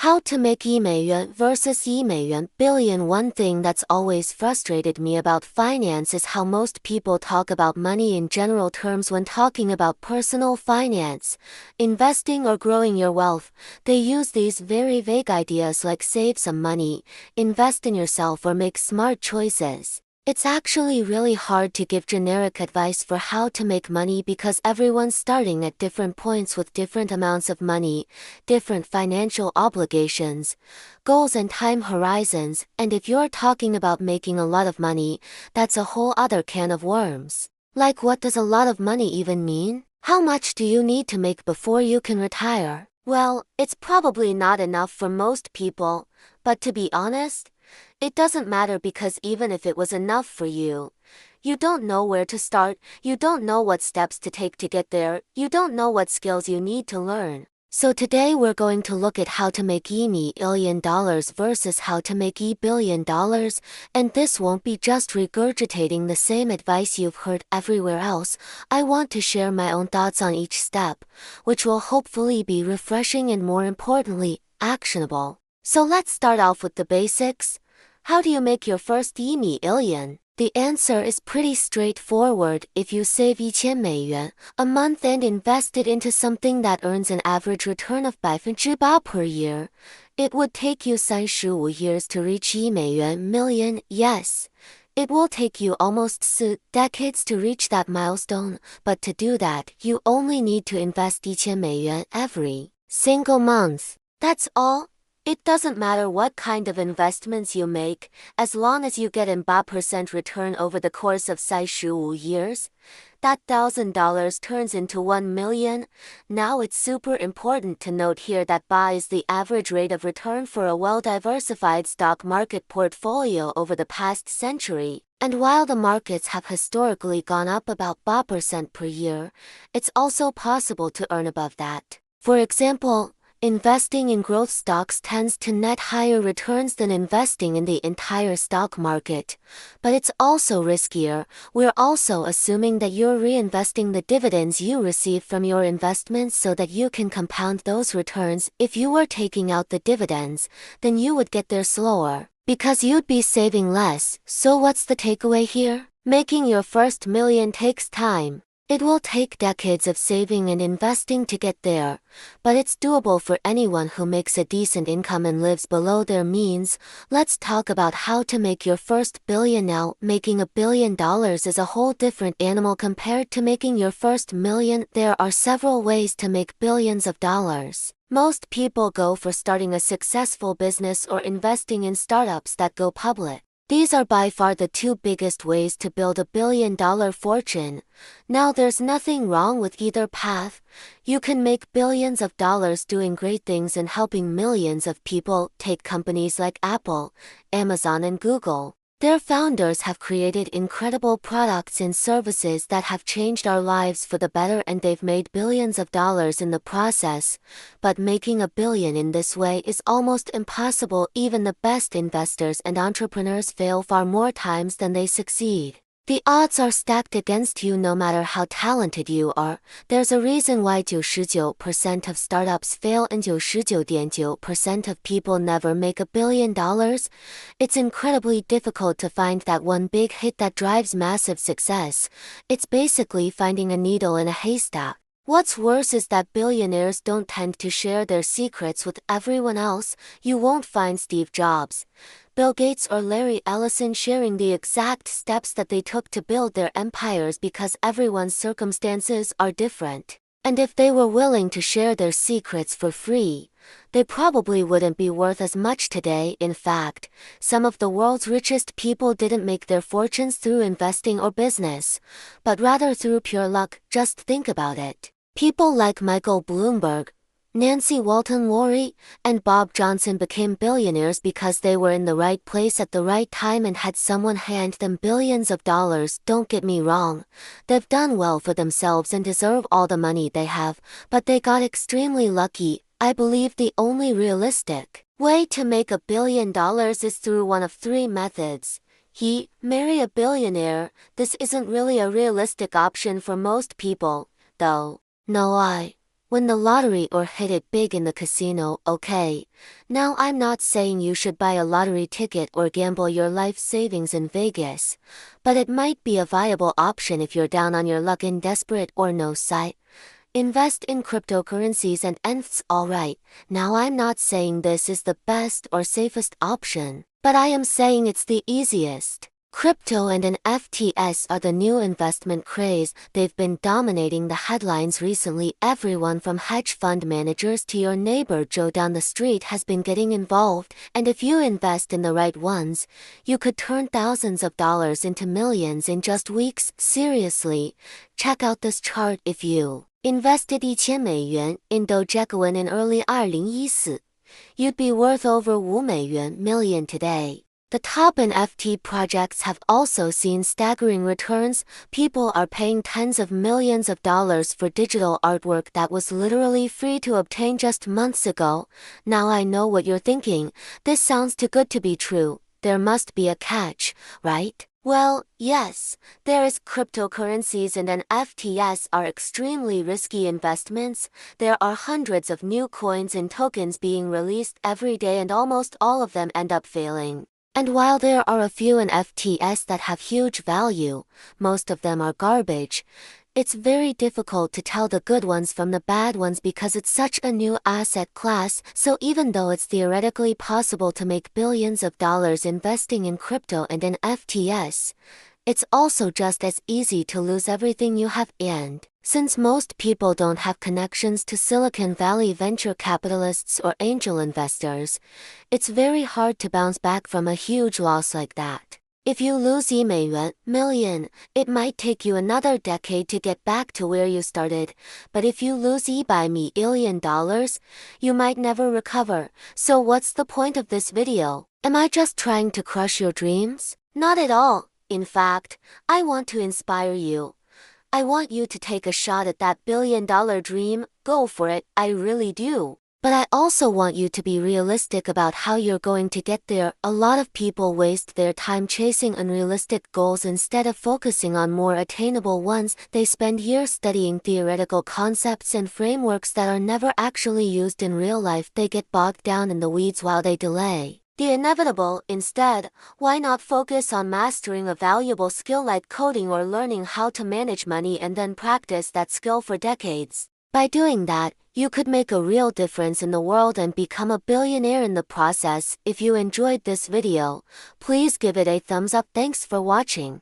How to make 1美元 versus 1美元 billion. One thing that's always frustrated me about finance is how most people talk about money in general terms when talking about personal finance, investing or growing your wealth. They use these very vague ideas like save some money, invest in yourself or make smart choices. It's actually really hard to give generic advice for how to make money because everyone's starting at different points with different amounts of money, different financial obligations, goals and time horizons, and if you're talking about making a lot of money, that's a whole other can of worms. Like, what does a lot of money even mean? How much do you need to make before you can retire? Well, it's probably not enough for most people, but to be honest, it doesn't matter because even if it was enough for you, you don't know where to start, you don't know what steps to take to get there, you don't know what skills you need to learn. So today we're going to look at how to make $1,000,000 versus how to make $1,000,000,000, and this won't be just regurgitating the same advice you've heard everywhere else. I want to share my own thoughts on each step, which will hopefully be refreshing and more importantly, actionable. So let's start off with the basics. How do you make your first 1,000,000? The answer is pretty straightforward. If you save 1,000美元 a month and invest it into something that earns an average return of 8% per year, it would take you 35 years to reach 1,000,000 million. Yes, it will take you almost 4 decades to reach that milestone, but to do that, you only need to invest 1,000美元 every single month. That's all. It doesn't matter what kind of investments you make, as long as you get an 8% return over the course of 35 years. That $1,000 turns into 1,000,000. Now it's super important to note here that BA is the average rate of return for a well-diversified stock market portfolio over the past century. And while the markets have historically gone up about 8% per year, it's also possible to earn above that. For example, investing in growth stocks tends to net higher returns than investing in the entire stock market. But it's also riskier. We're also assuming that you're reinvesting the dividends you receive from your investments so that you can compound those returns. If you were taking out the dividends, then you would get there slower, because you'd be saving less. So what's the takeaway here? Making your first million takes time. It will take decades of saving and investing to get there, but it's doable for anyone who makes a decent income and lives below their means. Let's talk about how to make your first billion now. Making $1,000,000,000 is a whole different animal compared to making your first million. There are several ways to make billions of dollars. Most people go for starting a successful business or investing in startups that go public. These are by far the two biggest ways to build a billion-dollar fortune. Now, there's nothing wrong with either path. You can make billions of dollars doing great things and helping millions of people. Take companies like Apple, Amazon and Google. Their founders have created incredible products and services that have changed our lives for the better, and they've made billions of dollars in the process. But making $1 billion in this way is almost impossible. Even the best investors and entrepreneurs fail far more times than they succeed. The odds are stacked against you no matter how talented you are. There's a reason why 99% of startups fail and 99.9% of people never make $1 billion. It's incredibly difficult to find that one big hit that drives massive success. It's basically finding a needle in a haystack. What's worse is that billionaires don't tend to share their secrets with everyone else. You won't find Steve Jobs, Bill Gates or Larry Ellison sharing the exact steps that they took to build their empires because everyone's circumstances are different. And if they were willing to share their secrets for free, they probably wouldn't be worth as much today. In fact, some of the world's richest people didn't make their fortunes through investing or business, but rather through pure luck. Just think about it. People like Michael Bloomberg, Nancy Walton Lowry, and Bob Johnson became billionaires because they were in the right place at the right time and had someone hand them billions of dollars. Don't get me wrong, they've done well for themselves and deserve all the money they have, but they got extremely lucky. I believe the only realistic way to make $1 billion is through one of three methods. Marry a billionaire. This isn't really a realistic option for most people, though. No, win the lottery or hit it big in the casino, okay? Now I'm not saying you should buy a lottery ticket or gamble your life savings in Vegas, but it might be a viable option if you're down on your luck and desperate or no sight. Invest in cryptocurrencies and ETFs, alright. Now I'm not saying this is the best or safest option, but I am saying it's the easiest. Crypto and NFTs are the new investment craze. They've been dominating the headlines recently. Everyone from hedge fund managers to your neighbor Joe down the street has been getting involved, and if you invest in the right ones, you could turn thousands of dollars into millions in just weeks. Seriously, check out this chart. If you invested $1000 in Dogecoin in early 2014, you'd be worth over $5 million today. The top NFT projects have also seen staggering returns. People are paying tens of millions of dollars for digital artwork that was literally free to obtain just months ago. Now I know what you're thinking. This sounds too good to be true. There must be a catch, right? Well, yes, there is. Cryptocurrencies and NFTs are extremely risky investments. There are hundreds of new coins and tokens being released every day, and almost all of them end up failing. And while there are a few NFTs that have huge value, most of them are garbage. It's very difficult to tell the good ones from the bad ones because it's such a new asset class. So even though it's theoretically possible to make billions of dollars investing in crypto and NFTs, it's also just as easy to lose everything you have. And since most people don't have connections to Silicon Valley venture capitalists or angel investors, it's very hard to bounce back from a huge loss like that. If you lose $1 million, it might take you another decade to get back to where you started. But if you lose $1 billion, you might never recover. So what's the point of this video? Am I just trying to crush your dreams? Not at all. In fact, I want to inspire you. I want you to take a shot at that billion-dollar dream. Go for it, I really do. But I also want you to be realistic about how you're going to get there. A lot of people waste their time chasing unrealistic goals instead of focusing on more attainable ones. They spend years studying theoretical concepts and frameworks that are never actually used in real life. They get bogged down in the weeds while they delay the inevitable. Instead, why not focus on mastering a valuable skill like coding or learning how to manage money and then practice that skill for decades? By doing that, you could make a real difference in the world and become a billionaire in the process. If you enjoyed this video, please give it a thumbs up. Thanks for watching.